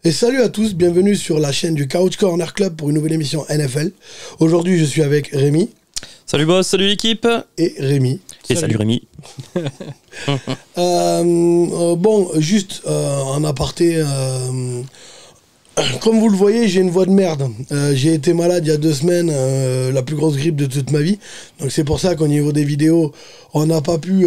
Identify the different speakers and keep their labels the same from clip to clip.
Speaker 1: Et salut à tous, bienvenue sur la chaîne du Couch Corner Club pour une nouvelle émission NFL. Aujourd'hui, je suis avec Rémi.
Speaker 2: Salut boss, salut l'équipe.
Speaker 1: Et Rémi.
Speaker 2: Et salut Rémi.
Speaker 1: Bon, juste en aparté, comme vous le voyez, j'ai une voix de merde. J'ai été malade il y a 2 semaines, la plus grosse grippe de toute ma vie. Donc c'est pour ça qu'au niveau des vidéos, on n'a pas pu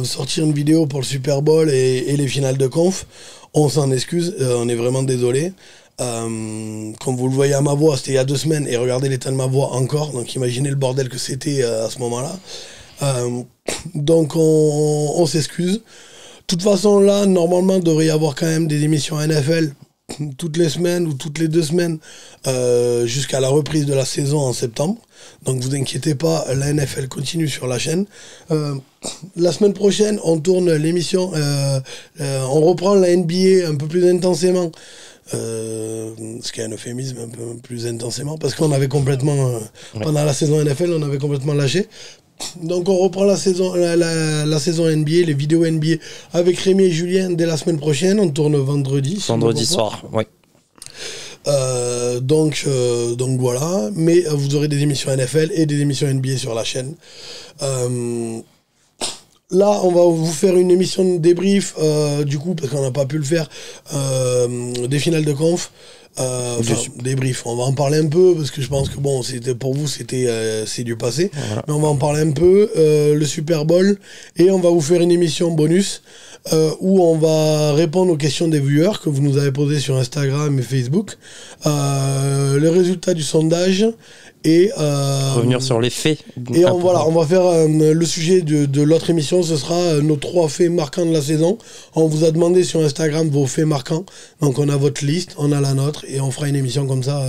Speaker 1: sortir une vidéo pour le Super Bowl et les finales de conf. On s'en excuse, on est vraiment désolé. Comme vous le voyez à ma voix, c'était il y a 2 semaines, et regardez l'état de ma voix encore, donc imaginez le bordel que c'était à ce moment-là. Donc on s'excuse. De toute façon, là, normalement, il devrait y avoir quand même des émissions NFL toutes les semaines ou toutes les 2 semaines jusqu'à la reprise de la saison en septembre. Donc vous inquiétez pas, la NFL continue sur la chaîne. La semaine prochaine, on tourne l'émission, on reprend la NBA un peu plus intensément. Ce qui est un euphémisme, un peu plus intensément, parce qu'on avait complètement, pendant la saison NFL, on avait complètement lâché. Donc on reprend la saison NBA, les vidéos NBA avec Rémi et Julien dès la semaine prochaine. On tourne vendredi.
Speaker 2: Vendredi soir, oui.
Speaker 1: Donc voilà, mais vous aurez des émissions NFL et des émissions NBA sur la chaîne. Là, on va vous faire une émission de débrief, du coup, parce qu'on n'a pas pu le faire, des finales de conf. Débrief, on va en parler un peu, parce que je pense que bon, c'était pour vous, c'est du passé. Voilà. Mais on va en parler un peu, le Super Bowl, et on va vous faire une émission bonus, où on va répondre aux questions des viewers que vous nous avez posées sur Instagram et Facebook, les résultats du sondage, et
Speaker 2: revenir sur les faits.
Speaker 1: Et on va faire le sujet de l'autre émission, ce sera nos 3 faits marquants de la saison. On vous a demandé sur Instagram vos faits marquants, donc on a votre liste, on a la nôtre, et on fera une émission comme ça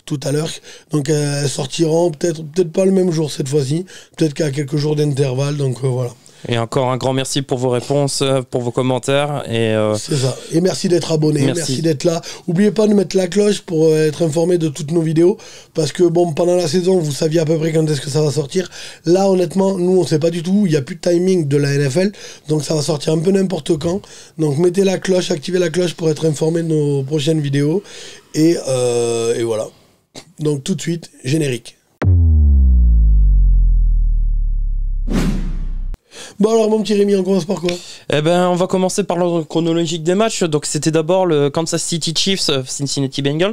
Speaker 1: tout à l'heure. Donc elles sortiront peut-être pas le même jour cette fois-ci, peut-être qu'à quelques jours d'intervalle, donc voilà.
Speaker 2: Et encore un grand merci pour vos réponses, pour vos commentaires.
Speaker 1: C'est ça. Et merci d'être abonné, merci d'être là. N'oubliez pas de mettre la cloche pour être informé de toutes nos vidéos. Parce que bon, pendant la saison, vous saviez à peu près quand est-ce que ça va sortir. Là, honnêtement, nous, on ne sait pas du tout. Il n'y a plus de timing de la NFL. Donc ça va sortir un peu n'importe quand. Donc mettez la cloche, activez la cloche pour être informé de nos prochaines vidéos. Et voilà. Donc tout de suite, générique. Bon alors mon petit Rémi, on commence par quoi?
Speaker 2: Eh ben on va commencer par l'ordre chronologique des matchs. Donc c'était d'abord le Kansas City Chiefs Cincinnati Bengals.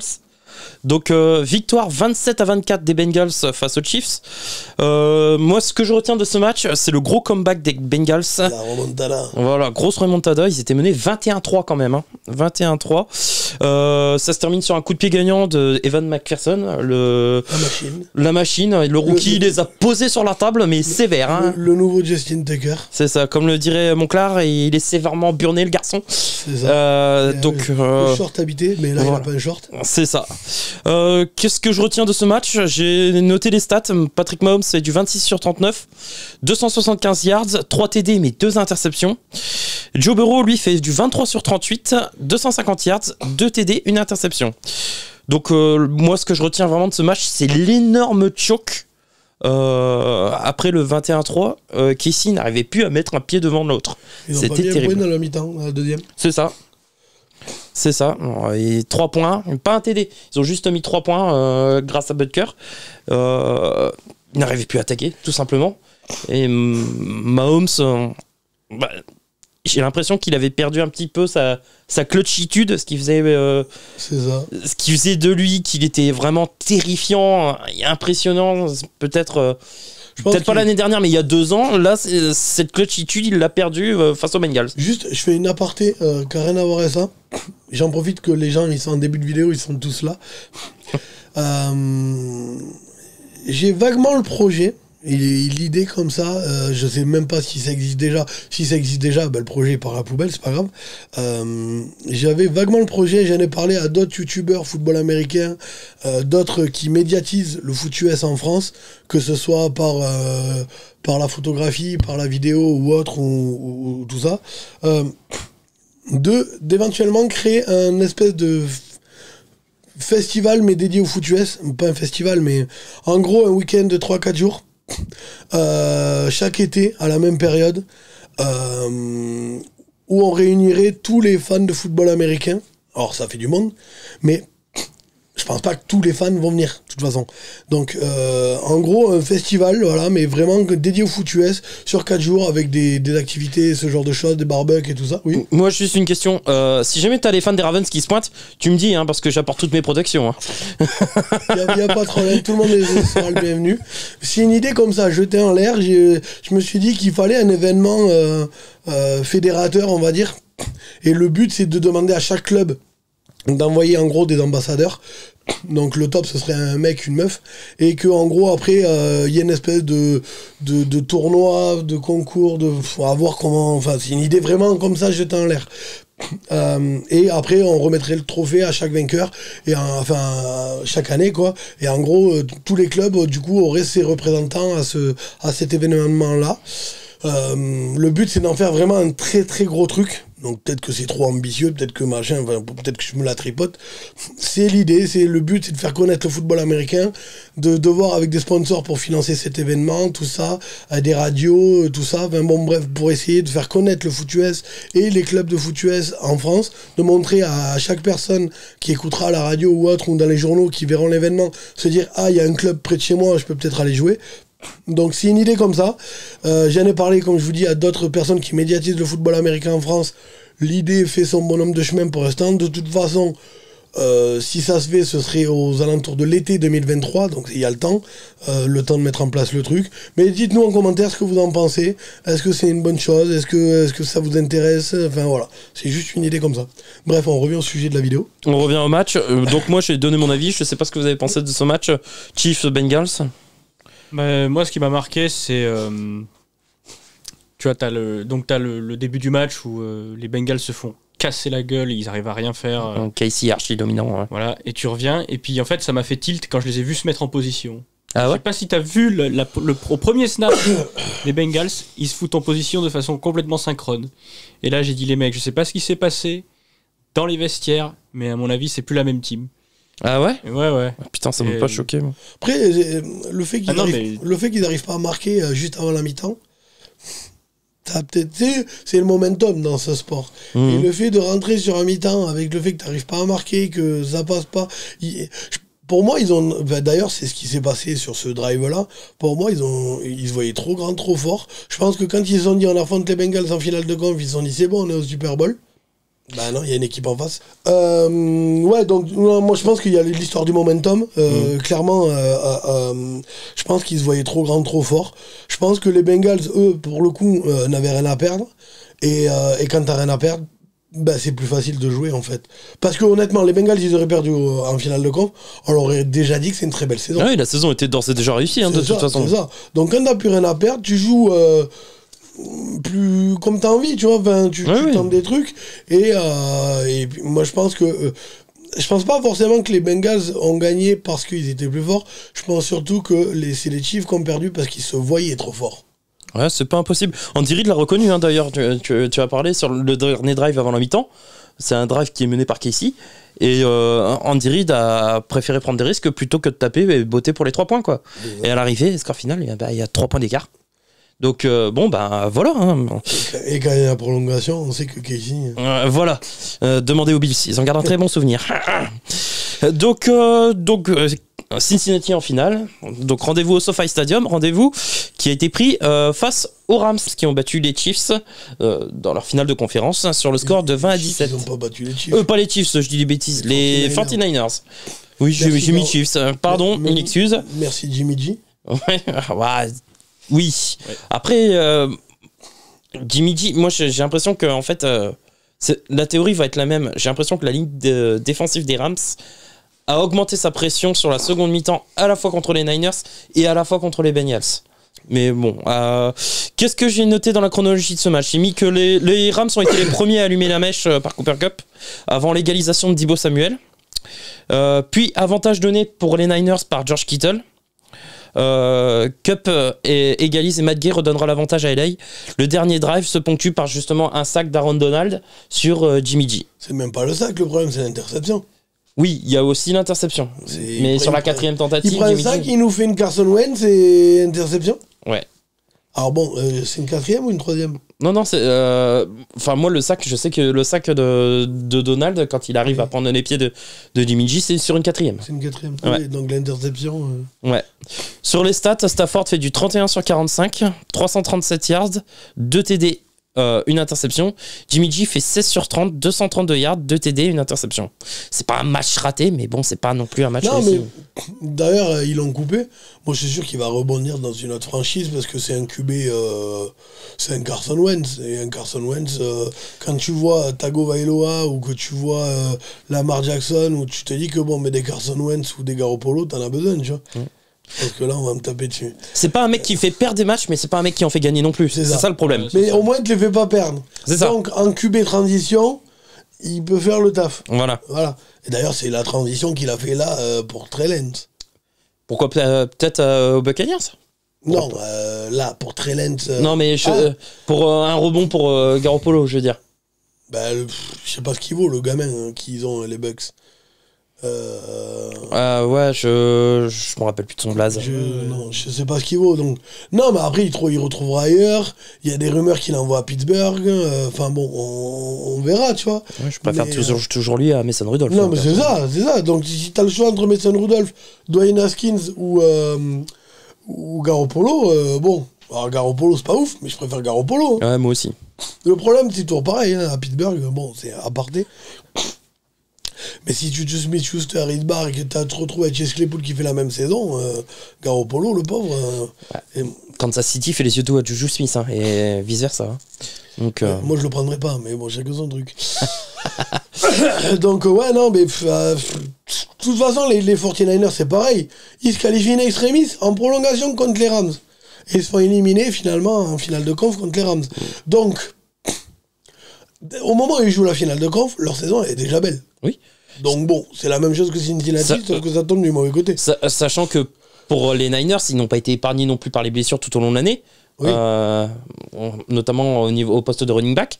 Speaker 2: Donc victoire 27-24 des Bengals face aux Chiefs. Moi ce que je retiens de ce match, c'est le gros comeback des Bengals.
Speaker 1: La remontada.
Speaker 2: Voilà, grosse remontada, ils étaient menés 21-3 quand même, hein. 21-3. Ça se termine sur un coup de pied gagnant de Evan McPherson, la machine. Le rookie il les a posés sur la table, mais sévère, hein.
Speaker 1: Le nouveau Justin Tucker.
Speaker 2: C'est ça, comme le dirait Monclar, il est sévèrement burné le garçon.
Speaker 1: C'est ça.
Speaker 2: Donc
Speaker 1: le short habité, mais là voilà. Il n'a pas un short.
Speaker 2: C'est ça. Qu'est-ce que je retiens de ce match? J'ai noté les stats. Patrick Mahomes c'est du 26 sur 39, 275 yards, 3 TD mais 2 interceptions. Joe Burrow lui fait du 23 sur 38, 250 yards, 2 TD, 1 interception. Donc moi ce que je retiens vraiment de ce match, c'est l'énorme choke. Après le 21-3, Casey n'arrivait plus à mettre un pied devant l'autre.
Speaker 1: C'était terrible. Dans la mi-temps, la deuxième.
Speaker 2: C'est ça. C'est ça. Et 3 points, pas un TD. Ils ont juste mis 3 points grâce à Butker. Ils n'arrivaient plus à attaquer, tout simplement. Et Mahomes, j'ai l'impression qu'il avait perdu un petit peu sa clutchitude, ce qui faisait de lui qu'il était vraiment terrifiant et impressionnant. Peut-être pas l'année dernière, mais il y a 2 ans. Là, cette clutchitude, il l'a perdue face aux Bengals.
Speaker 1: Juste, je fais une aparté qui n'a rien à voir avec ça. J'en profite que les gens, ils sont en début de vidéo, ils sont tous là. J'ai vaguement le projet. L'idée comme ça, je sais même pas si ça existe déjà. Si ça existe déjà, le projet est par la poubelle, c'est pas grave. J'avais vaguement le projet, j'en ai parlé à d'autres youtubeurs football américain, d'autres qui médiatisent le foot US en France, que ce soit par la photographie, par la vidéo ou autre, ou tout ça. D'éventuellement créer un espèce de festival mais dédié au foot US, pas un festival mais en gros un week-end de 3-4 jours chaque été à la même période où on réunirait tous les fans de football américain Alors ça fait du monde, mais je pense pas que tous les fans vont venir, de toute façon. Donc, en gros, un festival, voilà, mais vraiment dédié au foot US sur 4 jours avec des activités, ce genre de choses, des barbecues et tout ça. Oui.
Speaker 2: Moi, juste une question. Si jamais t'as les fans des Ravens qui se pointent, tu me dis, hein, parce que j'apporte toutes mes protections. Hein.
Speaker 1: Y a pas de problème, tout le monde sera le bienvenu. C'est une idée comme ça, jetée en l'air. Je me suis dit qu'il fallait un événement fédérateur, on va dire. Et le but, c'est de demander à chaque club d'envoyer en gros des ambassadeurs. Donc le top ce serait un mec, une meuf, et que en gros après il y a une espèce de tournoi, de concours, faut voir comment, enfin c'est une idée vraiment comme ça jetée en l'air. Et après on remettrait le trophée à chaque vainqueur et chaque année quoi, et en gros tous les clubs du coup auraient ses représentants à cet événement là. Le but c'est d'en faire vraiment un très très gros truc. Donc peut-être que c'est trop ambitieux, peut-être que peut-être que je me la tripote. C'est l'idée, c'est le but, c'est de faire connaître le football américain, de voir avec des sponsors pour financer cet événement, tout ça, à des radios, tout ça. Enfin, bon bref, pour essayer de faire connaître le foot US et les clubs de foot US en France, de montrer à chaque personne qui écoutera à la radio ou autre ou dans les journaux qui verront l'événement, se dire ah il y a un club près de chez moi, je peux peut-être aller jouer. Donc c'est une idée comme ça. J'en ai parlé, comme je vous dis, à d'autres personnes qui médiatisent le football américain en France. L'idée fait son bonhomme de chemin pour l'instant. De toute façon, si ça se fait, ce serait aux alentours de l'été 2023. Donc il y a le temps de mettre en place le truc. Mais dites-nous en commentaire ce que vous en pensez. Est-ce que c'est une bonne chose? Est-ce que ça vous intéresse? Enfin voilà, c'est juste une idée comme ça. Bref, on revient au sujet de la vidéo.
Speaker 2: On revient au match. Donc moi j'ai donné mon avis. Je sais pas ce que vous avez pensé de ce match. Chiefs-Bengals.
Speaker 3: Moi, ce qui m'a marqué, c'est. Tu vois, t'as le début du match où les Bengals se font casser la gueule, ils arrivent à rien faire.
Speaker 2: Casey archi dominant. Ouais.
Speaker 3: Voilà, et tu reviens, et puis en fait, ça m'a fait tilt quand je les ai vus se mettre en position.
Speaker 2: Ah ouais.
Speaker 3: Je sais pas si t'as vu au premier snap, les Bengals, ils se foutent en position de façon complètement synchrone. Et là, j'ai dit, les mecs, je sais pas ce qui s'est passé dans les vestiaires, mais à mon avis, c'est plus la même team.
Speaker 2: Ah ouais?
Speaker 3: Ouais.
Speaker 2: Putain, ça m'a pas choqué. Moi.
Speaker 1: Après, le fait qu'ils arrivent pas à marquer juste avant la mi-temps, ça peut-être, c'est le momentum dans ce sport. Et le fait de rentrer sur un mi-temps avec le fait que tu n'arrives pas à marquer, que ça passe pas. Pour moi, d'ailleurs, c'est ce qui s'est passé sur ce drive-là. Pour moi, ils se voyaient trop grand, trop fort. Je pense que quand ils se sont dit on affronte les Bengals en finale de conf, ils se sont dit c'est bon, on est au Super Bowl. Bah non, il y a une équipe en face. Ouais, donc moi je pense qu'il y a l'histoire du momentum. Clairement, je pense qu'ils se voyaient trop grands, trop forts. Je pense que les Bengals, eux, pour le coup, n'avaient rien à perdre. Et quand t'as rien à perdre, bah, c'est plus facile de jouer en fait. Parce que honnêtement, les Bengals, ils auraient perdu en finale de conf. On leur aurait déjà dit que c'est une très belle saison.
Speaker 2: Ah oui, la saison était d'ores et déjà réussie, hein, de toute façon.
Speaker 1: C'est ça. Donc quand t'as plus rien à perdre, tu joues. Plus comme t'as envie, tu vois, enfin, tu tentes des trucs et puis moi je pense que je pense pas forcément que les Bengals ont gagné parce qu'ils étaient plus forts, je pense surtout que c'est les Chiefs qui ont perdu parce qu'ils se voyaient trop forts.
Speaker 2: Ouais, c'est pas impossible. Andy Reid l'a reconnu, hein, d'ailleurs, tu as parlé sur le dernier drive avant la mi-temps, c'est un drive qui est mené par Casey et Andy Reid a préféré prendre des risques plutôt que de taper et botter pour les 3 points quoi. Et à l'arrivée, score final, il y a 3 points d'écart. Donc voilà. Hein.
Speaker 1: Et quand il y a la prolongation, on sait que Casey.
Speaker 2: Voilà. Demandez aux Bills, ils en gardent un très bon souvenir. Donc Cincinnati en finale. Donc rendez-vous au SoFi Stadium, rendez-vous qui a été pris face aux Rams qui ont battu les Chiefs dans leur finale de conférence sur le score de 20-17.
Speaker 1: Ils n'ont pas battu les Chiefs.
Speaker 2: Pas les Chiefs, je dis des bêtises, les 49ers. Oui, j'ai mis Chiefs. Pardon, une excuse.
Speaker 1: Merci Jimmy G.
Speaker 2: Ouais. Oui. Ouais. Après, Jimmy G, moi j'ai l'impression que en fait, la théorie va être la même. J'ai l'impression que la ligne défensive des Rams a augmenté sa pression sur la seconde mi-temps à la fois contre les Niners et à la fois contre les Bengals. Mais bon, qu'est-ce que j'ai noté dans la chronologie de ce match? J'ai mis que les Rams ont été les premiers à allumer la mèche par Cooper Kupp avant l'égalisation de Deebo Samuel. Puis avantage donné pour les Niners par George Kittle. Kupp égalise et Matt Gay redonnera l'avantage à LA. Le dernier drive se ponctue par justement un sac d'Aaron Donald sur Jimmy G.
Speaker 1: C'est même pas le sac, le problème c'est l'interception.
Speaker 2: Oui, il y a aussi l'interception. Mais sur la 4e tentative,
Speaker 1: il prend un sac, il nous fait une Carson Wentz et interception.
Speaker 2: Ouais.
Speaker 1: Alors bon, c'est une 4e ou une 3e?
Speaker 2: Non, c'est. Enfin, moi, le sac, je sais que le sac de Donald, quand il arrive à prendre les pieds de Jimmy G, c'est sur une 4ème.
Speaker 1: C'est une 4ème.
Speaker 2: Ouais.
Speaker 1: Oui, donc l'interception.
Speaker 2: Ouais. Sur les stats, Stafford fait du 31 sur 45, 337 yards, 2 TD, une interception. Jimmy G fait 16 sur 30, 232 yards, 2 TD, une interception. C'est pas un match raté, mais bon, c'est pas non plus un match réussi.
Speaker 1: Mais d'ailleurs, ils l'ont coupé. Moi, je suis sûr qu'il va rebondir dans une autre franchise parce que c'est un QB, c'est un Carson Wentz. Et un Carson Wentz, quand tu vois Tagovailoa ou que tu vois Lamar Jackson, ou tu te dis que bon, mais des Carson Wentz ou des Garoppolo, t'en as besoin, tu vois. Parce que là, on va me taper dessus.
Speaker 2: C'est pas un mec qui fait perdre des matchs, mais c'est pas un mec qui en fait gagner non plus. C'est ça le problème.
Speaker 1: Mais au moins, tu les fais pas perdre.
Speaker 2: C'est ça.
Speaker 1: Donc, en QB transition, il peut faire le taf.
Speaker 2: Voilà.
Speaker 1: Et d'ailleurs, c'est la transition qu'il a fait là pour Trey Lance.
Speaker 2: Pourquoi peut-être aux Buccaneers?
Speaker 1: Non, là, pour Trey Lance.
Speaker 2: Non, mais pour un rebond pour Garoppolo, je veux dire.
Speaker 1: Bah, je sais pas ce qu'il vaut, le gamin qu'ils ont, les Bucks.
Speaker 2: Ouais, je me rappelle plus de son blaze.
Speaker 1: Non, je sais pas ce qu'il vaut. Donc. Non, mais après, il retrouvera ailleurs. Il y a des rumeurs qu'il envoie à Pittsburgh. Enfin bon, on verra, tu vois.
Speaker 2: Ouais, je préfère toujours lui à Mason Rudolph.
Speaker 1: Non, mais c'est ça. Donc, si t'as le choix entre Mason Rudolph, Dwayne Haskins ou Garoppolo, bon. Alors, Garoppolo, c'est pas ouf, mais je préfère Garoppolo.
Speaker 2: Ouais, moi aussi.
Speaker 1: Le problème, c'est toujours pareil. Hein, à Pittsburgh, bon, c'est aparté. Mais si tu te Smith Schuster, Reed Barr et que tu te retrouves avec Chase Claypool qui fait la même saison, Garoppolo, le pauvre.
Speaker 2: Kansas City fait les yeux doux à Juju Smith et vice versa. Hein. Donc,
Speaker 1: moi je le prendrais pas, mais bon, chacun son truc. Donc, ouais, non, mais de toute façon, les 49ers, c'est pareil. Ils se qualifient in extremis en prolongation contre les Rams. Et ils se font éliminer finalement en finale de conf contre les Rams. Donc, au moment où ils jouent la finale de conf, leur saison est déjà belle.
Speaker 2: Oui.
Speaker 1: Donc bon, c'est la même chose que Cincinnati, sauf que ça tombe du mauvais côté.
Speaker 2: Sachant que pour les Niners, ils n'ont pas été épargnés non plus par les blessures tout au long de l'année, oui. Notamment au poste de running back,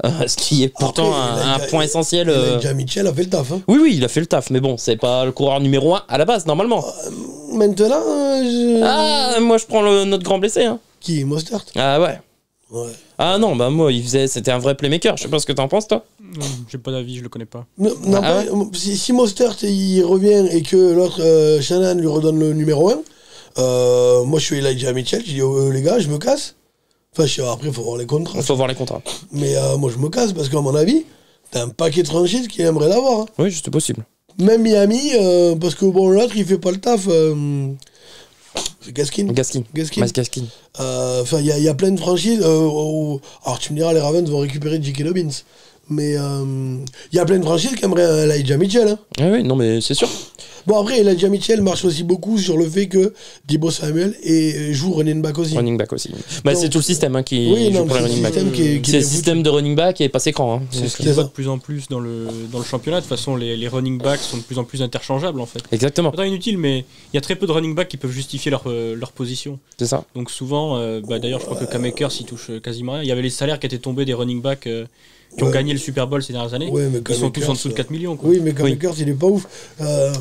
Speaker 2: ce qui est pourtant un point essentiel.
Speaker 1: Elijah Mitchell a fait le taf. Hein.
Speaker 2: Oui, il a fait le taf, mais bon, c'est pas le coureur numéro 1 à la base, normalement.
Speaker 1: Maintenant,
Speaker 2: moi je prends notre grand blessé. Hein.
Speaker 1: Qui, Mostert?
Speaker 2: Ah ouais. Ah non, bah moi, c'était un vrai playmaker. Je sais pas ce que t'en penses, toi.
Speaker 3: Non, j'ai pas d'avis, je le connais pas.
Speaker 1: Non, si Mostert il revient et que l'autre Shannon lui redonne le numéro 1, moi je suis Elijah Mitchell, je dis les gars, je me casse. Enfin, après, il faut voir les contrats.
Speaker 2: Il faut voir les contrats.
Speaker 1: Mais moi je me casse parce qu'à mon avis, t'as un paquet de franchises qui aimeraient l'avoir. Hein.
Speaker 2: Oui, c'est possible.
Speaker 1: Même Miami, parce que bon, l'autre il fait pas le taf. C'est Gaskin. Enfin, il y a plein de franchises. Alors, tu me diras, les Ravens vont récupérer J.K. Dobbins. Mais il y a plein de franchises qui aimeraient Elijah Mitchell. Hein.
Speaker 2: Oui, non, mais c'est sûr.
Speaker 1: Bon, après, Elijah Mitchell marche aussi beaucoup sur le fait que Deebo Samuel joue running back aussi.
Speaker 2: Bah, c'est tout le système qui joue pour les running backs. C'est le système de running back qui est pas écran. Hein.
Speaker 3: C'est ce qui va de plus en plus dans le championnat. De toute façon, les running backs sont de plus en plus interchangeables en fait.
Speaker 2: Exactement.
Speaker 3: C'est pas inutile, mais il y a très peu de running backs qui peuvent justifier leur position.
Speaker 2: C'est ça.
Speaker 3: Donc souvent, d'ailleurs, je crois que Cam Akers s'y touche quasiment rien. Il y avait les salaires qui étaient tombés des running backs qui ont gagné le Super Bowl ces dernières années.
Speaker 1: Ouais,
Speaker 3: ils sont tous en dessous de 4 millions. Quoi.
Speaker 1: Oui, mais Cam Akers, il est pas ouf.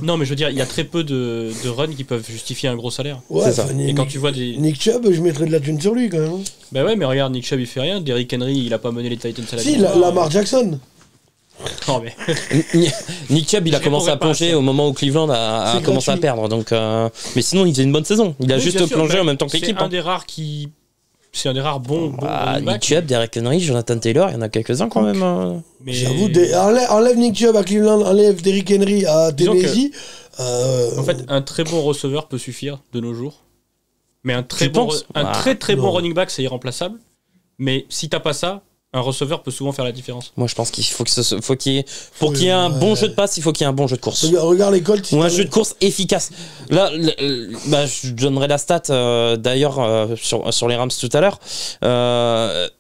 Speaker 3: Non, mais je veux dire, il y a très peu de runs qui peuvent justifier un gros salaire.
Speaker 1: Ouais,
Speaker 2: c'est ça.
Speaker 3: Et quand tu vois des...
Speaker 1: Nick Chubb, je mettrais de la thune sur lui quand même.
Speaker 3: Bah ouais, mais regarde, Nick Chubb il fait rien. Derrick Henry, il a pas mené les Titans à la
Speaker 1: victoire. Si, Lamar Jackson.
Speaker 3: Non, mais...
Speaker 2: Nick Chubb, il a commencé à plonger au moment où Cleveland a commencé à perdre. Donc, mais sinon, il faisait une bonne saison. Il a juste plongé en même temps que l'équipe.
Speaker 3: C'est un des rares bons
Speaker 2: Nick Chubb, Derrick Henry, Jonathan Taylor, il y en a quelques-uns quand même.
Speaker 1: Mais... J'avoue, enlève Nick Chubb à Cleveland, enlève Derrick Henry à Tennessee.
Speaker 3: En fait, un très bon receveur peut suffire de nos jours. Mais un très bon running back, c'est irremplaçable. Mais si t'as pas ça, un receveur peut souvent faire la différence.
Speaker 2: Moi, je pense qu'il faut qu'il y ait un bon jeu de passe, il faut qu'il y ait un bon jeu de course.
Speaker 1: Regarde les Colts.
Speaker 2: Ou un jeu de course efficace. Là, je donnerai la stat d'ailleurs sur les Rams tout à l'heure.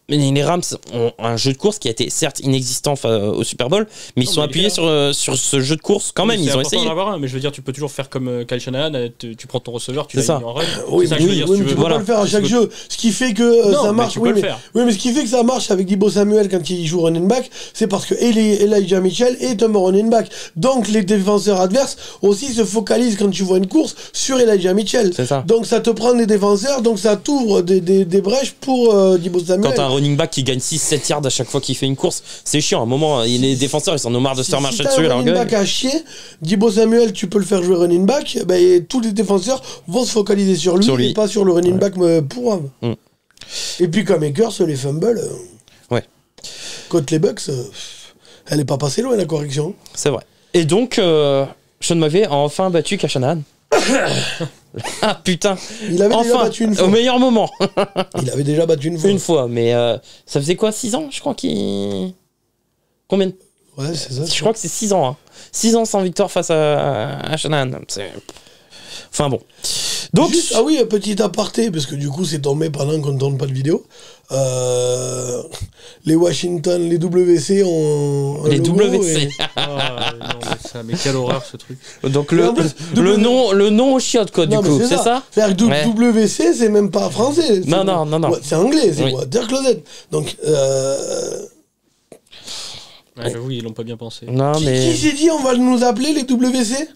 Speaker 2: Les Rams ont un jeu de course qui a été certes inexistant au Super Bowl, mais ils sont appuyés sur ce jeu de course quand même. Ils ont essayé.
Speaker 3: En avoir un, mais je veux dire, tu peux toujours faire comme Kyle Shanahan, tu prends ton receveur, tu l'as mis en run.
Speaker 1: Oui, mais tu peux pas le faire à chaque jeu. Ce qui fait que ça marche. Oui, mais ce qui fait que ça marche avec Deebo Samuel quand il joue running back, c'est parce que Elijah Mitchell est un running back. Donc les défenseurs adverses aussi se focalisent quand tu vois une course sur Elijah Mitchell.
Speaker 2: C'est ça.
Speaker 1: Donc ça te prend des défenseurs, donc ça t'ouvre des brèches pour Deebo Samuel.
Speaker 2: Quand t'as un running back qui gagne 6-7 yards à chaque fois qu'il fait une course, c'est chiant. À un moment, les défenseurs, ils en ont marre de se faire marcher dessus.
Speaker 1: Si t'as un running back à chier, Deebo Samuel, tu peux le faire jouer running back, ben, tous les défenseurs vont se focaliser sur lui. Et pas sur le running back pour homme. Et puis comme Akers, les fumbles, contre les Bucks, elle est pas passée loin la correction.
Speaker 2: C'est vrai. Et donc, Sean McVay a enfin battu Kashanahan. Ah putain.
Speaker 1: Il avait déjà battu une fois.
Speaker 2: Au meilleur moment.
Speaker 1: Il avait déjà battu une fois.
Speaker 2: Une fois, mais ça faisait quoi, 6 ans, je crois qu'il... Combien de...
Speaker 1: Ouais, c'est ça.
Speaker 2: Je crois que c'est 6 ans. Hein. 6 ans sans victoire face à Shanahan. Enfin bon. Donc,
Speaker 1: juste, ah oui, un petit aparté, parce que du coup c'est tombé pendant qu'on ne tourne pas de vidéo. Les Washington, les WC ont
Speaker 2: les WC.
Speaker 3: Mais quelle horreur ce truc.
Speaker 2: Donc le nom au chiotte quoi du coup, c'est ça.
Speaker 1: C'est-à-dire que WC c'est même pas français.
Speaker 2: Non.
Speaker 1: Ouais, c'est anglais, c'est Water Closet. Donc
Speaker 3: oui, ils l'ont pas bien pensé.
Speaker 2: Non,
Speaker 1: qui s'est dit on va nous appeler les WC?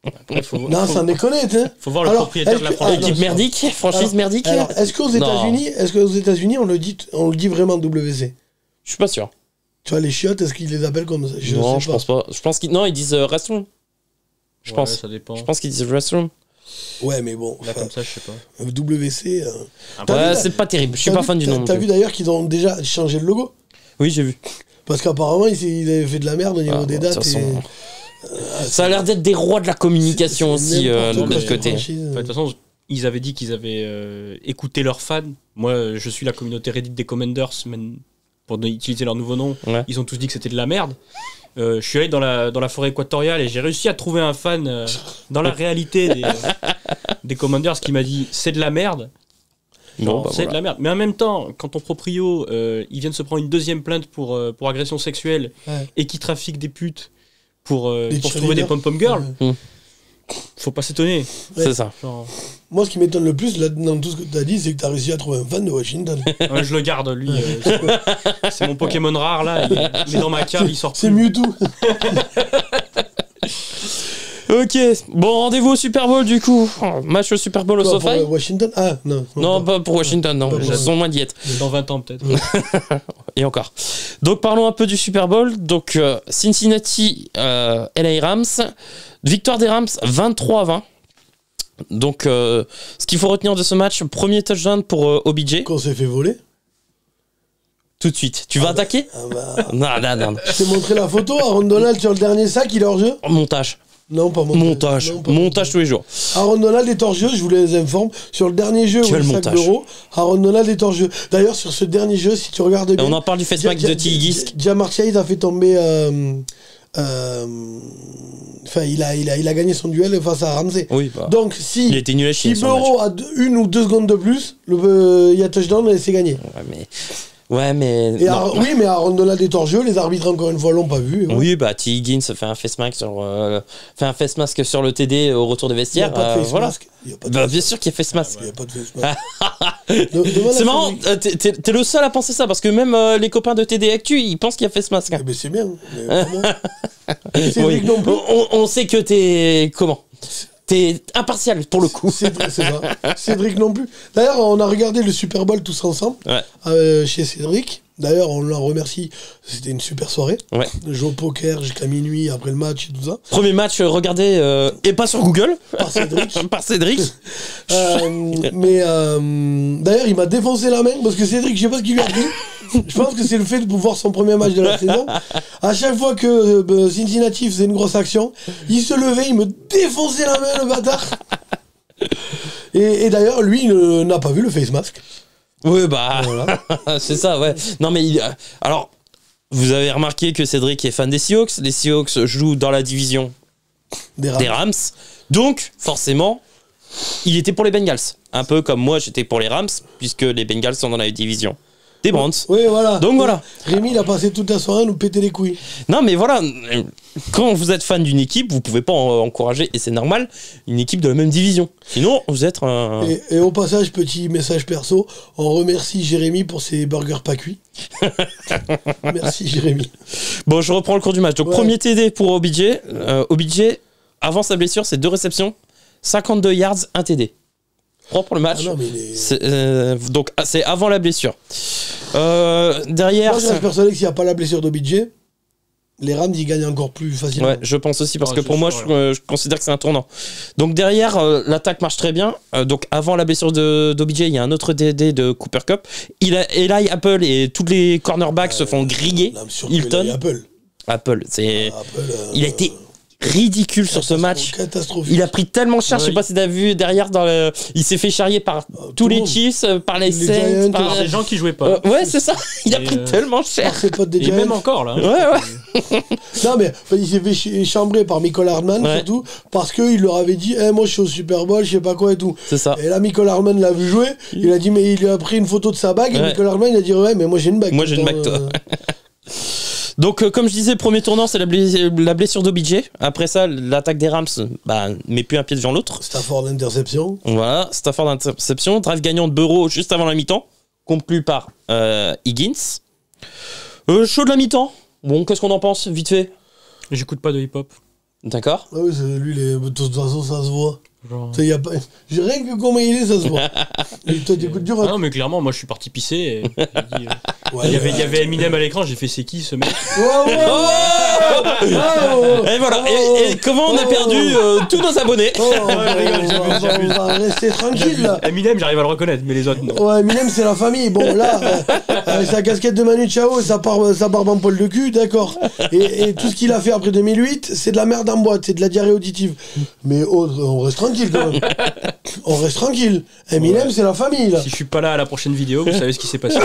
Speaker 3: Après,
Speaker 1: non, sans déconner, hein.
Speaker 3: Faut voir le propriétaire de la franchise.
Speaker 2: Équipe merdique, franchise merdique.
Speaker 1: Alors, est-ce qu'aux États-Unis, on le dit vraiment WC?
Speaker 2: Je suis pas sûr.
Speaker 1: Tu vois, les chiottes, est-ce qu'ils les appellent comme ça?
Speaker 2: Non, je pense pas. Je pense qu'ils ils disent restroom. Je pense.
Speaker 3: Ça dépend.
Speaker 2: Je pense qu'ils disent restroom.
Speaker 1: Ouais, mais bon.
Speaker 3: Là, comme ça, je sais pas.
Speaker 1: WC.
Speaker 2: C'est pas terrible. Je suis pas fan du nom.
Speaker 1: T'as vu d'ailleurs qu'ils ont déjà changé le logo?
Speaker 2: Oui, j'ai vu.
Speaker 1: Parce qu'apparemment, ils avaient fait de la merde au niveau des dates.
Speaker 2: Ça a l'air d'être des rois de la communication aussi de l'autre côté.
Speaker 3: De toute façon, ils avaient dit qu'ils avaient écouté leurs fans. Moi, je suis la communauté Reddit des Commanders, même pour utiliser leur nouveau nom. Ouais. Ils ont tous dit que c'était de la merde. Je suis allé dans la forêt équatoriale et j'ai réussi à trouver un fan dans la réalité des Commanders qui m'a dit c'est de la merde. Non, c'est de la merde. Mais en même temps, quand ton proprio il vient de se prendre une deuxième plainte pour agression sexuelle et qui trafique des putes pour se trouver des pom-pom girls, faut pas s'étonner.
Speaker 2: C'est ça.
Speaker 1: Genre... Moi, ce qui m'étonne le plus là, dans tout ce que tu as dit, c'est que tu as réussi à trouver un fan de Washington.
Speaker 3: Je le garde, lui. C'est mon Pokémon rare, là. Il est dans ma cave, il sort plus.
Speaker 1: C'est Mewtwo.
Speaker 2: Ok, bon, rendez-vous au Super Bowl du coup. Match au Super Bowl au SoFi.
Speaker 1: Pour Washington? Ah, non.
Speaker 2: Non, pas pour Washington, non. Ils sont moins diète.
Speaker 3: Dans 20 ans, peut-être.
Speaker 2: Et encore. Donc, parlons un peu du Super Bowl. Donc, Cincinnati, LA Rams. Victoire des Rams, 23-20. Donc, ce qu'il faut retenir de ce match, premier touchdown pour OBJ.
Speaker 1: Qu'on s'est fait voler.
Speaker 2: Tout de suite. Tu vas attaquer Non.
Speaker 1: Je t'ai montré la photo. Aaron Donald sur le dernier sac, il est hors jeu.
Speaker 2: Montage.
Speaker 1: Non, pas
Speaker 2: montage. Montage tous les jours.
Speaker 1: Aaron Donald est hors jeu, je vous les informe. Sur le dernier jeu, où le sac d'euros, Aaron Donald est hors jeu. D'ailleurs, sur ce dernier jeu, si tu regardes bien.
Speaker 2: On en parle du face max de T. Higgins.
Speaker 1: Ja'Marr Chase a fait tomber. Enfin, il a gagné son duel face à Ramsey.
Speaker 2: Oui,
Speaker 1: donc, si
Speaker 2: il était nul à chier,
Speaker 1: Burrow a 1 ou 2 secondes de plus, il y a touchdown et c'est gagné.
Speaker 2: Ouais, mais.
Speaker 1: Oui, mais Aaron Donald est hors jeu, les arbitres, encore une fois, l'ont pas vu. Ouais.
Speaker 2: Oui, bah, T. Higgins fait un face mask sur le TD au retour des vestiaires.
Speaker 1: Il n'y a pas de face mask.
Speaker 2: Bien sûr qu'il y a face mask.
Speaker 1: Il n'y a pas de face mask.
Speaker 2: C'est marrant, t'es le seul à penser ça, parce que même les copains de TD Actu, ils pensent qu'il y a face mask.
Speaker 1: Mais c'est bien. Cédric non plus.
Speaker 2: On sait que t'es. Comment T'es impartial pour le coup.
Speaker 1: C'est ça. Cédric non plus. D'ailleurs, on a regardé le Super Bowl tous ensemble chez Cédric. D'ailleurs, on l'en remercie. C'était une super soirée.
Speaker 2: Ouais.
Speaker 1: Je joue au poker jusqu'à minuit après le match et tout ça.
Speaker 2: Premier match regardé et pas sur Google.
Speaker 1: Par Cédric.
Speaker 2: Par Cédric.
Speaker 1: Mais d'ailleurs, il m'a défoncé la main parce que Cédric, je sais pas ce qu'il lui a pris. Je pense que c'est le fait de voir son premier match de la saison. À chaque fois que Cincinnati faisait une grosse action, il se levait, il me défonçait la main, le bâtard. Et d'ailleurs, lui, il n'a pas vu le face mask.
Speaker 2: Oui, bah, voilà. C'est ça, ouais. Non, mais alors, vous avez remarqué que Cédric est fan des Seahawks. Les Seahawks jouent dans la division des Rams. Donc, forcément, il était pour les Bengals. Un peu comme moi, j'étais pour les Rams, puisque les Bengals sont dans la division des Browns.
Speaker 1: Oui, voilà.
Speaker 2: Donc voilà.
Speaker 1: Rémi, il a passé toute la soirée à nous péter les couilles.
Speaker 2: Non, mais voilà. Quand vous êtes fan d'une équipe, vous pouvez pas encourager, et c'est normal, une équipe de la même division. Sinon, vous êtes un...
Speaker 1: Et au passage, petit message perso, on remercie Jérémy pour ses burgers pas cuits. Merci Jérémy.
Speaker 2: Bon, je reprends le cours du match. Donc, premier TD pour OBJ. OBJ, avant sa blessure, c'est 2 réceptions, 52 yards, 1 TD. 3 pour le match.
Speaker 1: Ah non, mais
Speaker 2: Donc c'est avant la blessure. Derrière.
Speaker 1: Moi, je reste persuadé que s'il n'y a pas la blessure d'Obj, les Rams ils gagnent encore plus facilement.
Speaker 2: Ouais, je pense aussi parce que pour moi, je considère que c'est un tournant. Donc derrière, l'attaque marche très bien. Donc avant la blessure d'OBJ, il y a un autre DD de Cooper Kupp. Eli Apple et tous les cornerbacks se font griller. Hilton. Apple, il a été ridicule sur ce match.
Speaker 1: Catastrophique.
Speaker 2: Il a pris tellement cher, je sais pas si t'as vu derrière il s'est fait charrier par tous les Chiefs, par les Saints,
Speaker 3: par les gens qui jouaient pas.
Speaker 2: Ouais, c'est ça. Il a pris tellement cher.
Speaker 1: Ses potes des
Speaker 3: Et
Speaker 1: Giants.
Speaker 3: même encore là.
Speaker 2: Ouais.
Speaker 1: Non mais il s'est fait chambrer par Michael Hardman surtout parce qu'il leur avait dit moi je suis au Super Bowl, je sais pas quoi et tout.
Speaker 2: C'est ça.
Speaker 1: Et là Michael Hardman l'a vu jouer, il a dit mais il lui a pris une photo de sa bague et Michael Hardman il a dit ouais mais moi j'ai une bague.
Speaker 2: Moi j'ai une bague toi. Donc, comme je disais, premier tournant, c'est la blessure d'OBJ. Après ça, l'attaque des Rams met plus un pied devant l'autre.
Speaker 1: Stafford d'interception.
Speaker 2: Voilà, Stafford d'interception. Drive gagnant de Burrow juste avant la mi-temps, conclu par Higgins. Chaud de la mi-temps. Bon, qu'est-ce qu'on en pense, vite fait?
Speaker 3: J'écoute pas de hip-hop.
Speaker 2: D'accord.
Speaker 1: Ah oui, lui, de toute façon, ça se voit.
Speaker 3: Genre...
Speaker 1: Y a pas... Rien que comment il est, ça se voit. Et toi, t'écoutes du rock.
Speaker 3: Non, mais clairement, moi je suis parti pisser. Et dit, il y avait Eminem à l'écran, j'ai fait c'est qui ce mec?
Speaker 2: Et voilà. Et comment on a perdu tous nos abonnés?
Speaker 1: On va rester tranquille là.
Speaker 3: Eminem, j'arrive à le reconnaître, mais les autres non.
Speaker 1: Ouais, Eminem, c'est la famille. Bon, là, avec sa casquette de Manu Chao et sa barbe en poil de cul, d'accord. Et tout ce qu'il a fait après 2008, c'est de la merde en boîte, c'est de la diarrhée auditive. Mais on reste tranquille quand même. On reste tranquille. Eminem, c'est la famille là.
Speaker 3: Si je suis pas là à la prochaine vidéo, vous savez ce qui s'est passé.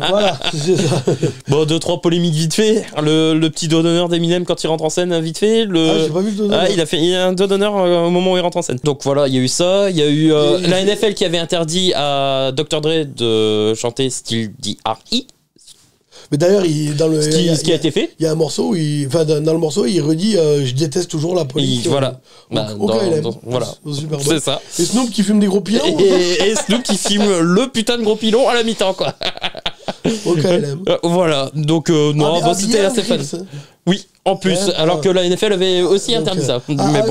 Speaker 1: Voilà, c'est ça.
Speaker 2: Bon, 2-3 polémiques vite fait. Le petit doigt d'honneur d'Eminem quand il rentre en scène, vite fait.
Speaker 1: J'ai pas vu le doigt d'honneur.
Speaker 2: Il a un doigt d'honneur au moment où il rentre en scène. Donc voilà, il y a eu ça. Il y a eu la NFL qui avait interdit à Dr. Dre de chanter Still D.R.E.
Speaker 1: Mais d'ailleurs,
Speaker 2: ce qui a été fait.
Speaker 1: Il y a un morceau, dans le morceau, il redit je déteste toujours la police.
Speaker 2: Voilà.
Speaker 1: Voilà.
Speaker 2: C'est ça.
Speaker 1: Et Snoop qui fume des gros pilons.
Speaker 2: Et Snoop qui filme le putain de gros pilon à la mi-temps, quoi.
Speaker 1: Au KLM.
Speaker 2: Voilà. Donc, non, c'était assez fun. Oui, en plus, alors que la NFL avait aussi interdit ça.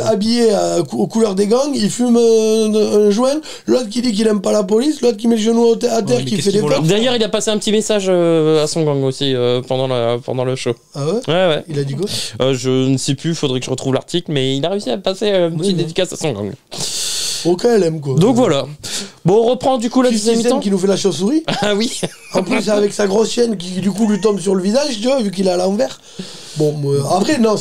Speaker 1: Habillé aux couleurs des gangs, il fume un joint, l'autre qui dit qu'il aime pas la police, l'autre qui met le genou à terre, qui fait des pompes.
Speaker 2: D'ailleurs, il a passé un petit message à son gang aussi pendant le show.
Speaker 1: Ah ouais?
Speaker 2: Ouais.
Speaker 1: Il a dit quoi?
Speaker 2: Je ne sais plus, faudrait que je retrouve l'article, mais il a réussi à passer une petite dédicace à son gang.
Speaker 1: Au KLM quoi.
Speaker 2: Donc voilà. Bon, on reprend du coup la deuxième mi-temps.
Speaker 1: Qui nous fait la chauve-souris.
Speaker 2: Ah oui.
Speaker 1: En plus avec sa grosse chaîne qui du coup lui tombe sur le visage, tu vois, vu qu'il est à l'envers. Bon, après non,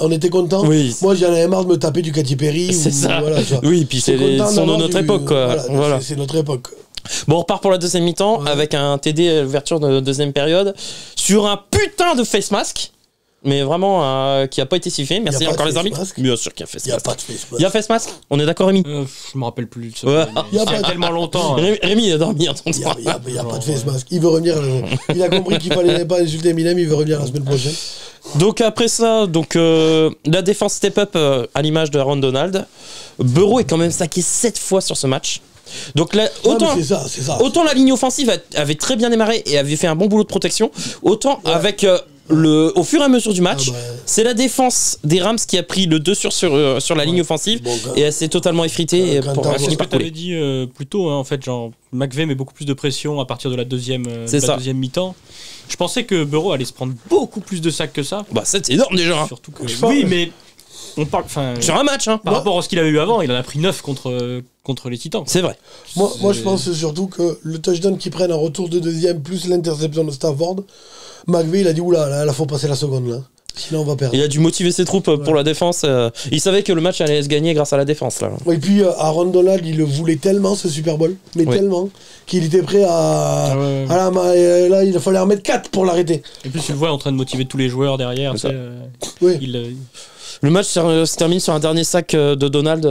Speaker 1: on était content. Oui. Moi j'en avais marre de me taper du Katy Perry.
Speaker 2: C'est ça.
Speaker 1: Voilà,
Speaker 2: oui, puis c'est de notre époque quoi.
Speaker 1: Voilà. C'est notre époque.
Speaker 2: Bon, on repart pour la deuxième mi-temps avec un TD à l'ouverture de deuxième période sur un putain de face mask. Mais vraiment, qui a pas été sifflé. Merci encore les arbitres. Bien sûr qu'il y a face mask.
Speaker 1: Il y a pas de face mask.
Speaker 2: Il y a face mask. On est d'accord, Rémi?
Speaker 3: Je me rappelle plus de ça.
Speaker 2: Ouais.
Speaker 3: Il y a pas tellement longtemps.
Speaker 2: Rémi, il a dormi en ton
Speaker 1: temps. Il y a pas de face mask. Il veut revenir. Il a compris qu'il fallait pas insulter Eminem. Il veut revenir la semaine prochaine.
Speaker 2: Donc après ça, la défense step up à l'image de Aaron Donald. Burrow est quand même saqué 7 fois sur ce match. Donc là, autant la ligne offensive avait très bien démarré et avait fait un bon boulot de protection, autant avec au fur et à mesure du match, c'est la défense des Rams qui a pris le dessus sur la ligne offensive et elle s'est totalement effritée pour finir par couler.
Speaker 3: Tu avais dit plus tôt, en fait, genre McVay met beaucoup plus de pression à partir de la deuxième mi-temps. Je pensais que Burrow allait se prendre beaucoup plus de sacs que ça.
Speaker 2: Bah c'est énorme déjà.
Speaker 3: Surtout que oui, mais on parle
Speaker 2: sur un match
Speaker 3: par rapport à ce qu'il avait eu avant, il en a pris 9 contre les Titans.
Speaker 2: C'est vrai.
Speaker 1: Moi je pense surtout que le touchdown qu'ils prennent en retour de deuxième plus l'interception de Stafford, McVay il a dit oula là faut passer la seconde là. Sinon on va perdre.
Speaker 2: Il a dû motiver ses troupes pour la défense. Il savait que le match allait se gagner grâce à la défense là.
Speaker 1: Et puis Aaron Donald il le voulait tellement ce Super Bowl, mais tellement qu'il était prêt à là il fallait en mettre 4 pour l'arrêter.
Speaker 3: Et puis tu le vois en train de motiver tous les joueurs derrière.
Speaker 2: Le match se termine sur un dernier sac de Donald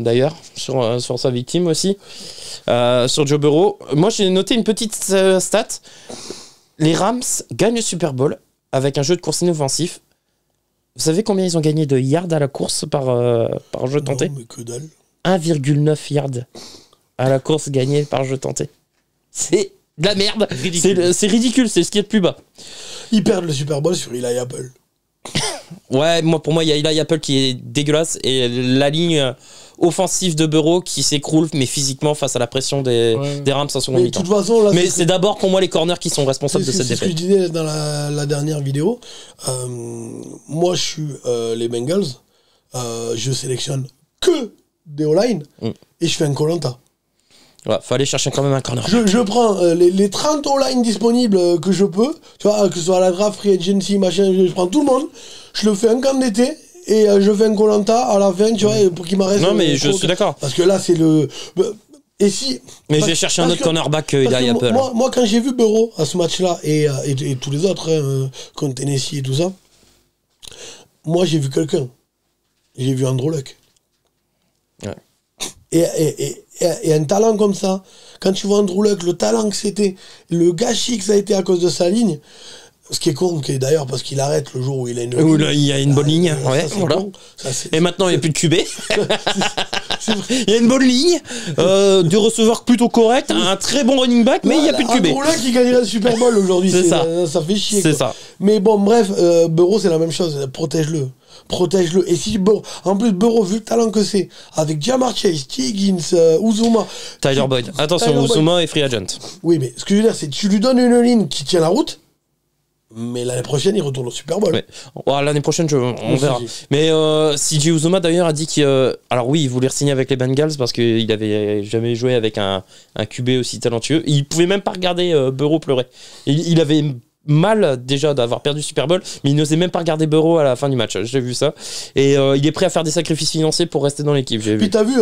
Speaker 2: d'ailleurs sur sa victime aussi sur Joe Burrow. Moi j'ai noté une petite stat. Les Rams gagnent le Super Bowl avec un jeu de course inoffensif. Vous savez combien ils ont gagné de yards à la course par jeu tenté?
Speaker 1: Non, mais que dalle.
Speaker 2: 1,9 yards à la course gagnée par jeu tenté. C'est de la merde. C'est ridicule, c'est ce qui est de plus bas.
Speaker 1: Ils perdent le Super Bowl sur Eli Apple.
Speaker 2: Ouais, pour moi, il y a Eli Apple qui est dégueulasse et la ligne offensive de Burrow qui s'écroule, mais physiquement face à la pression des Rams en seconde
Speaker 1: Mais de
Speaker 2: mi-temps.
Speaker 1: toute façon, là,
Speaker 2: Mais c'est d'abord pour moi les corners qui sont responsables de cette
Speaker 1: c'est ce que je
Speaker 2: défaite.
Speaker 1: disais dans la dernière vidéo. Moi, je suis les Bengals. Je sélectionne que des O-line et je fais un Koh-Lanta.
Speaker 2: Ouais, fallait chercher quand même un corner.
Speaker 1: Je prends les 30 O-line disponibles que je peux, tu vois, que ce soit à la draft, free agency, machin, je prends tout le monde, je le fais un camp d'été et je fais un Koh-Lanta à la fin, tu vois, pour qu'il m'en reste.
Speaker 2: Non, mais je suis d'accord.
Speaker 1: Parce que là, c'est le. Et si.
Speaker 2: Mais je vais chercher un autre cornerback que Eli Apple.
Speaker 1: Moi, quand j'ai vu Burrow à ce match-là et tous les autres, contre Tennessee et tout ça, moi, j'ai vu quelqu'un. J'ai vu Andrew Luck.
Speaker 2: Ouais.
Speaker 1: Et un talent comme ça, quand tu vois Andrew Luck, le talent que c'était, le gâchis que ça a été à cause de sa ligne, ce qui est con, d'ailleurs, parce qu'il arrête le jour où il a une ligne.
Speaker 2: Où là, il y a une bonne ligne. Ouais,
Speaker 1: ça,
Speaker 2: voilà.
Speaker 1: con. Ça,
Speaker 2: Et maintenant, il n'y a plus de QB.
Speaker 1: c'est vrai.
Speaker 2: Il y a une bonne ligne, des receveurs plutôt corrects, un très bon running back, mais il n'y a plus de QB.
Speaker 1: Andrew Luck, il gagnerait le Super Bowl aujourd'hui.
Speaker 2: C'est ça.
Speaker 1: Ça fait chier.
Speaker 2: C'est
Speaker 1: quoi.
Speaker 2: ça.
Speaker 1: Mais bon, bref, Burrow, c'est la même chose. Protège-le. Protège-le. Et si Burrow, en plus, Burrow, vu le talent que c'est, avec Jamar Chase, T. Higgins, Uzuma.
Speaker 2: Tyler Boyd. Attention,
Speaker 1: Tyler Boyd.
Speaker 2: Uzuma est free agent.
Speaker 1: Oui, mais ce que je veux dire, c'est que tu lui donnes une ligne qui tient la route, mais l'année prochaine, il retourne au Super Bowl.
Speaker 2: Ouais. Ouais, l'année prochaine, on verra.
Speaker 1: si.
Speaker 2: Mais CJ Uzuma, d'ailleurs, a dit qu'il. Alors, oui, il voulait signer avec les Bengals parce qu'il avait jamais joué avec un QB aussi talentueux. Il pouvait même pas regarder Burrow pleurer. Il avait mal déjà d'avoir perdu le Super Bowl, mais il n'osait même pas regarder Burrow à la fin du match. J'ai vu ça. Et il est prêt à faire des sacrifices financiers pour rester dans l'équipe. J'ai vu.
Speaker 1: Puis t'as vu,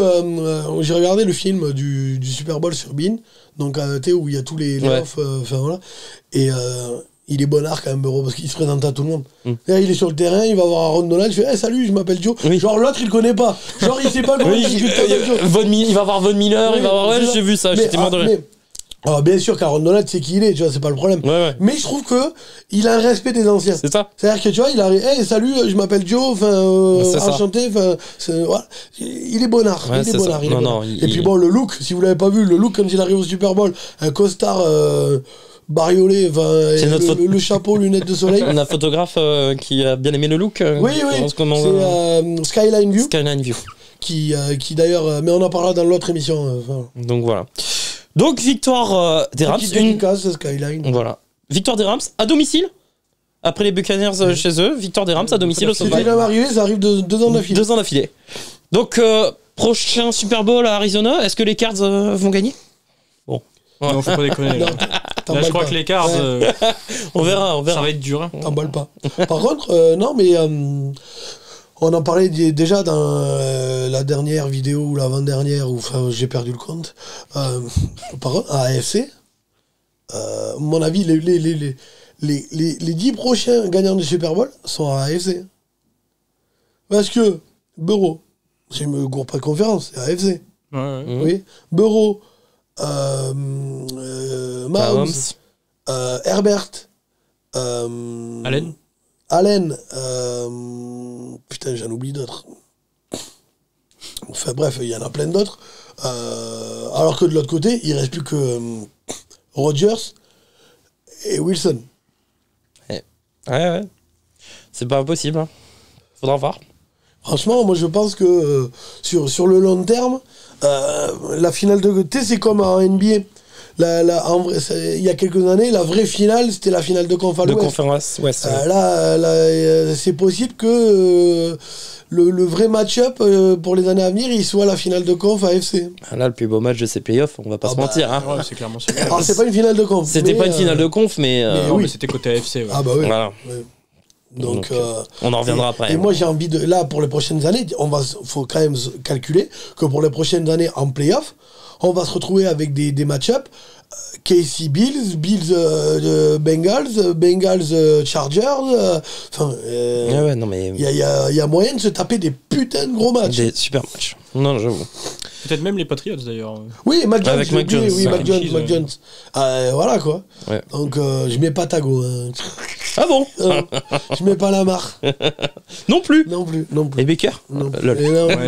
Speaker 1: j'ai regardé le film du Super Bowl sur Bean, donc tu sais, où il y a tous les offs, enfin voilà. Et il est bonnard quand même, Burrow, parce qu'il se présente à tout le monde. Là, il est sur le terrain, il va voir Aaron Donald, il fait hey, salut, je m'appelle Joe.
Speaker 2: Oui.
Speaker 1: Genre l'autre, il le connaît pas. Genre, il sait pas comment
Speaker 2: Oui, il va voir Von Miller, il va voir. Ouais, j'ai vu ça, j'étais mort de rire.
Speaker 1: Alors, bien sûr qu'Aaron Donald c'est qui il est, tu vois, c'est pas le problème.
Speaker 2: Ouais.
Speaker 1: Mais je trouve que il a un respect des anciens.
Speaker 2: C'est ça.
Speaker 1: C'est-à-dire que tu vois, il arrive, hey, salut, je m'appelle Joe, enchanté, voilà. Il est bonnard,
Speaker 2: Ouais,
Speaker 1: il est
Speaker 2: c'est
Speaker 1: bonnard,
Speaker 2: ça.
Speaker 1: il est
Speaker 2: Non,
Speaker 1: bonnard.
Speaker 2: non,
Speaker 1: Et puis bon, le look, si vous l'avez pas vu, le look quand il arrive au Super Bowl, un costard bariolé, le chapeau, lunettes de soleil.
Speaker 2: On a un photographe qui a bien aimé le look.
Speaker 1: Oui, c'est Skyline View.
Speaker 2: Skyline View.
Speaker 1: Qui d'ailleurs, mais on en parlera dans l'autre émission.
Speaker 2: Donc voilà. Donc victoire des Rams.
Speaker 1: Skyline.
Speaker 2: Voilà. Victoire des Rams à domicile. Après les Buccaneers chez eux, victoire des Rams à domicile au SoFi.
Speaker 1: C'est déjà arrivé, ça arrive 2 ans d'affilée.
Speaker 2: 2 ans d'affilée. Donc prochain Super Bowl à Arizona, est-ce que les Cards vont gagner? Bon.
Speaker 3: Non, faut pas déconner. Là, je crois que les Cards,
Speaker 2: on verra.
Speaker 3: Ça va être dur. Hein.
Speaker 1: T'emballes pas. Par contre, non, mais on en parlait déjà dans la dernière vidéo ou l'avant-dernière, ou enfin j'ai perdu le compte. Par contre, à AFC, mon avis, les 10 prochains gagnants du Super Bowl sont à AFC. Parce que Burrow, je me gourre pas de conférence, c'est AFC.
Speaker 3: Ouais.
Speaker 1: Oui. Burrow, Mahomes, Herbert, Allen, putain, j'en oublie d'autres. Enfin bref, il y en a plein d'autres. Alors que de l'autre côté, il reste plus que Rodgers et Wilson.
Speaker 2: Ouais. C'est pas impossible. Hein. Faudra voir.
Speaker 1: Franchement, moi je pense que sur le long terme, la finale de... Tu sais, c'est comme en NBA. En vrai, il y a quelques années, la vraie finale, c'était la finale de conf à l'Ouest.
Speaker 2: De conférence Ouest.
Speaker 1: Là, c'est possible que le vrai match-up pour les années à venir, il soit la finale de conf à FC.
Speaker 2: Là, le plus beau match de ces playoffs, on va pas se mentir. Hein.
Speaker 3: Ouais, c'est clairement ça.
Speaker 1: Alors, c'est pas une finale de conf.
Speaker 2: C'était pas une finale de conf, mais
Speaker 3: oui, c'était côté AFC. Ouais.
Speaker 1: Ah bah oui.
Speaker 2: Voilà.
Speaker 1: Ouais. Donc,
Speaker 2: on en reviendra après.
Speaker 1: Et moi, j'ai envie de... Là, pour les prochaines années, faut quand même calculer que pour les prochaines années en playoff, on va se retrouver avec des match-up. KC Bills, Bengals, Chargers.
Speaker 2: Ouais, non, mais...
Speaker 1: Il y a moyen de se taper des putains de gros matchs.
Speaker 2: Des super matchs. Non, j'avoue.
Speaker 3: Peut-être même les Patriots d'ailleurs.
Speaker 1: Oui, Mac Jones.
Speaker 2: Avec Mac Jones.
Speaker 1: Oui,
Speaker 2: Mac
Speaker 1: Mac Jones. Voilà quoi.
Speaker 2: Ouais.
Speaker 1: Donc je mets pas Tago. Hein.
Speaker 2: Ah bon
Speaker 1: Je mets pas Lamar.
Speaker 2: Non plus.
Speaker 1: Et
Speaker 2: Baker
Speaker 1: non.
Speaker 2: Lol.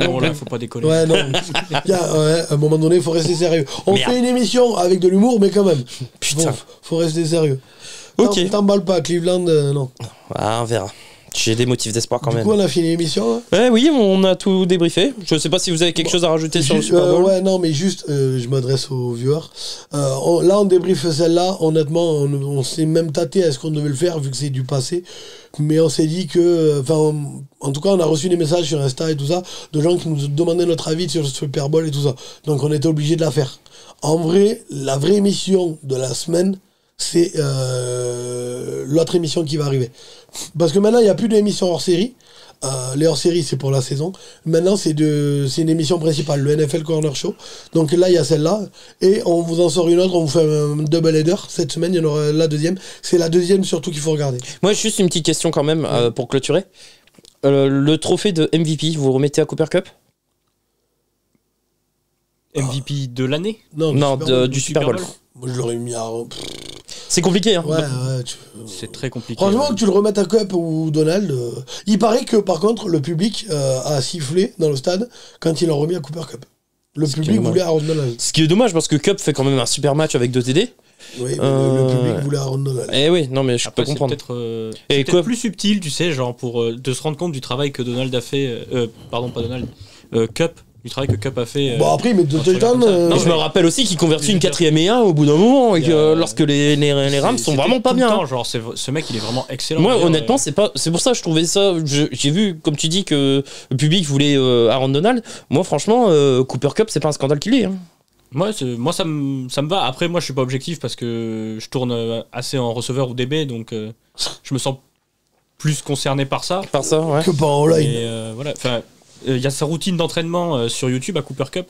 Speaker 3: Non, là, faut pas déconner.
Speaker 1: Ouais, non. À un moment donné, il faut rester sérieux. On fait une émission avec de l'humour, mais quand même.
Speaker 2: Putain.
Speaker 1: Faut rester sérieux.
Speaker 2: Ok.
Speaker 1: T'emballes pas, Cleveland, non.
Speaker 2: Ah, on verra. J'ai des motifs d'espoir quand
Speaker 1: Du
Speaker 2: même.
Speaker 1: coup, on a fini l'émission.
Speaker 2: Oui, on a tout débriefé. Je sais pas si vous avez quelque chose à rajouter sur le
Speaker 1: Juste,
Speaker 2: Super Bowl.
Speaker 1: ouais, non, mais juste, je m'adresse aux viewers. Là, on débriefe celle-là. Honnêtement, on s'est même tâté à ce qu'on devait le faire vu que c'est du passé. Mais on s'est dit que, enfin, en tout cas, on a reçu des messages sur Insta et tout ça de gens qui nous demandaient notre avis sur le Super Bowl et tout ça. Donc, on était obligé de la faire. En vrai, la vraie émission de la semaine, c'est l'autre émission qui va arriver. Parce que maintenant, il n'y a plus d'émission hors série. Les hors-série, c'est pour la saison. Maintenant, c'est une émission principale, le NFL Corner Show. Donc là, il y a celle-là. Et on vous en sort une autre, on vous fait un double header. Cette semaine, il y en aura la deuxième. C'est la deuxième surtout qu'il faut regarder.
Speaker 2: Moi, juste une petite question quand même pour clôturer. Le trophée de MVP, vous remettez à Cooper Cup?
Speaker 3: MVP de l'année?
Speaker 2: Non, du Super Bowl.
Speaker 1: Moi, je l'aurais mis à...
Speaker 2: C'est compliqué, hein.
Speaker 1: Ouais,
Speaker 3: C'est très compliqué.
Speaker 1: Franchement, que tu le remettes à Cup ou Donald. Il paraît que, par contre, le public a sifflé dans le stade quand il l'a remis à Cooper Cup. Le public voulait Aaron Donald.
Speaker 2: Ce qui est dommage parce que Cup fait quand même un super match avec 2 TD.
Speaker 1: Oui, mais le public voulait Aaron Donald.
Speaker 2: Eh oui, non, mais je peux comprendre.
Speaker 3: C'est peut-être plus subtil, tu sais, genre pour de se rendre compte du travail que Donald a fait. Pardon, pas Donald. Cup. Du travail que Cup a fait.
Speaker 1: Bon, après, mais de Toyota.
Speaker 2: Je me rappelle aussi qu'il convertit une 4ème et 1 au bout d'un moment, et que lorsque les Rams sont vraiment pas bien.
Speaker 3: Temps, genre, ce mec, il est vraiment excellent.
Speaker 2: Moi, honnêtement, c'est pour ça que je trouvais ça. J'ai vu, comme tu dis, que le public voulait Aaron Donald. Moi, franchement, Cooper Cup, c'est pas un scandale qu'il est. Hein.
Speaker 3: Moi, ça me va. Après, moi, je suis pas objectif parce que je tourne assez en receveur ou DB, donc je me sens plus concerné par ça.
Speaker 2: Par ça, ouais.
Speaker 1: Que par en live.
Speaker 3: Et voilà. Enfin. Il y a sa routine d'entraînement sur YouTube à Cooper Cup.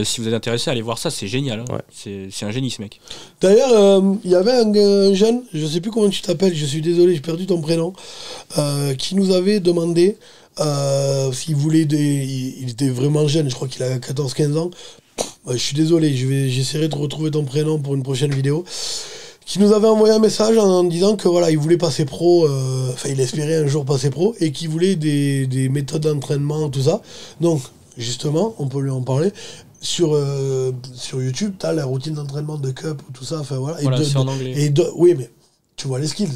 Speaker 3: Si vous êtes intéressé, allez voir ça, c'est génial. Hein. Ouais. C'est un génie ce mec.
Speaker 1: D'ailleurs, il y avait un jeune, je sais plus comment tu t'appelles, je suis désolé, j'ai perdu ton prénom, qui nous avait demandé s'il voulait il était vraiment jeune, je crois qu'il a 14-15 ans. Je suis désolé, j'essaierai de retrouver ton prénom pour une prochaine vidéo. Qui nous avait envoyé un message en disant que voilà, il voulait passer pro, il espérait un jour passer pro et qu'il voulait des méthodes d'entraînement, tout ça. Donc, justement, on peut lui en parler. Sur YouTube, tu as la routine d'entraînement de Cup, tout ça. Voilà,
Speaker 3: c'est en anglais.
Speaker 1: Oui, mais tu vois les skills.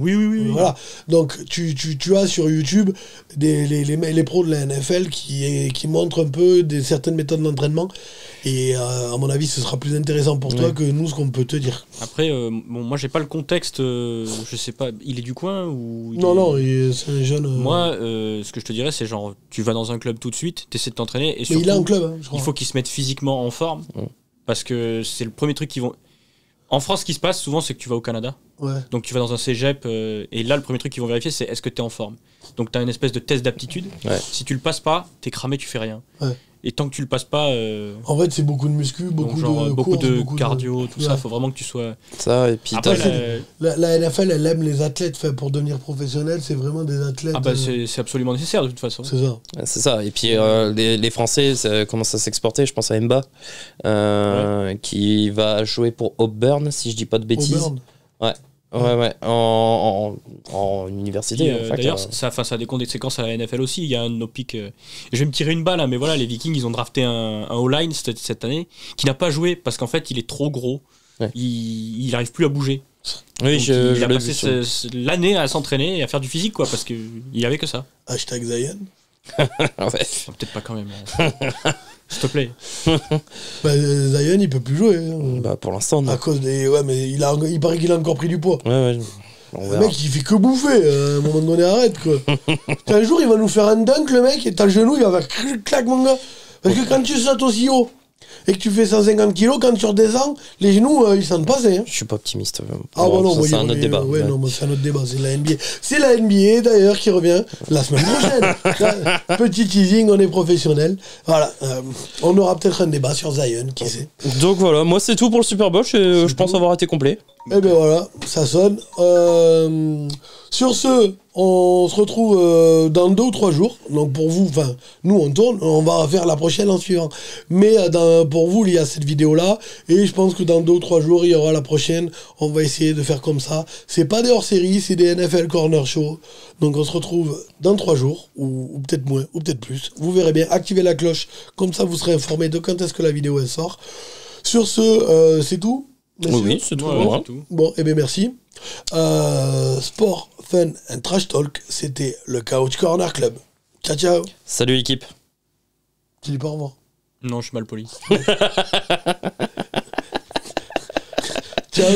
Speaker 3: Oui.
Speaker 1: Voilà. Donc, tu as sur YouTube les pros de la NFL qui montrent un peu certaines méthodes d'entraînement. Et à mon avis, ce sera plus intéressant pour toi que nous, ce qu'on peut te dire.
Speaker 3: Après, moi, j'ai pas le contexte. Je sais pas, il est du coin ou
Speaker 1: Non, c'est un jeune.
Speaker 3: Moi, ce que je te dirais, c'est genre, tu vas dans un club tout de suite, tu essaies de t'entraîner. Et surtout,
Speaker 1: il a un club, hein, je crois.
Speaker 3: Il faut qu'ils se mettent physiquement en forme. Parce que c'est le premier truc qu'ils vont. En France, ce qui se passe souvent, c'est que tu vas au Canada. Ouais. Donc tu vas dans un cégep et là, le premier truc qu'ils vont vérifier, c'est est-ce que tu es en forme. Donc tu as une espèce de test d'aptitude. Ouais. Si tu le passes pas, t'es cramé, tu fais rien. Ouais. Et tant que tu le passes pas...
Speaker 1: En fait, c'est beaucoup de muscu, beaucoup
Speaker 3: de cardio, tout ça. Faut vraiment que tu sois...
Speaker 2: Ça, et puis
Speaker 1: après, la NFL, elle aime les athlètes. Pour devenir professionnel, c'est vraiment des athlètes...
Speaker 3: c'est absolument nécessaire, de toute façon.
Speaker 1: C'est ça.
Speaker 2: C'est ça. Et puis, les Français commencent à s'exporter. Je pense à Mba, qui va jouer pour Auburn, si je dis pas de bêtises. Auburn. Ouais, en université.
Speaker 3: D'ailleurs, ça a des conséquences à la NFL aussi. Il y a un de nos pics. Je vais me tirer une balle, hein, mais voilà, les Vikings, ils ont drafté un O-line cette année qui n'a pas joué parce qu'en fait, il est trop gros. Ouais. Il n'arrive plus à bouger.
Speaker 2: Oui,
Speaker 3: il a passé l'année à s'entraîner et à faire du physique, quoi, parce qu'il n'y avait que ça.
Speaker 1: Hashtag Zion.
Speaker 3: Peut-être pas quand même. S'il te plaît.
Speaker 1: Zion, il peut plus jouer.
Speaker 2: Pour l'instant, non.
Speaker 1: À cause des. Ouais, mais il paraît qu'il a encore pris du poids.
Speaker 2: Ouais.
Speaker 1: Le mec, il fait que bouffer. À un moment donné, arrête, quoi. Un jour, il va nous faire un dunk, le mec, et t'as le genou, il va faire clac, mon gars. Parce que quand tu sautes aussi haut et que tu fais 150 kilos, quand tu redescends, les genoux, ils sentent passer. Hein.
Speaker 2: Je suis pas optimiste.
Speaker 1: C'est un autre débat. C'est un autre débat. C'est la NBA. C'est la NBA, d'ailleurs, qui revient la semaine prochaine. Petit teasing, on est professionnel. Voilà. On aura peut-être un débat sur Zion, qui sait.
Speaker 2: Donc voilà, moi, c'est tout pour le Super Bowl. Je pense avoir été complet.
Speaker 1: Et ben voilà, ça sonne. Sur ce, on se retrouve dans 2 ou 3 jours. Donc pour vous, nous on tourne, on va faire la prochaine en suivant. Mais pour vous, il y a cette vidéo-là. Et je pense que dans 2 ou 3 jours, il y aura la prochaine. On va essayer de faire comme ça. C'est pas des hors-séries, c'est des NFL Corner Show. Donc on se retrouve dans 3 jours, ou peut-être moins, ou peut-être plus. Vous verrez bien, activez la cloche. Comme ça, vous serez informé de quand est-ce que la vidéo elle sort. Sur ce, c'est tout.
Speaker 2: Oui, c'est tout.
Speaker 1: Bon, et bien merci. Sport, fun and trash talk, c'était le Couch Corner Club. Ciao, ciao.
Speaker 2: Salut l'équipe.
Speaker 1: Tu dis pas au revoir.
Speaker 3: Non, je suis mal poli.
Speaker 1: Ciao.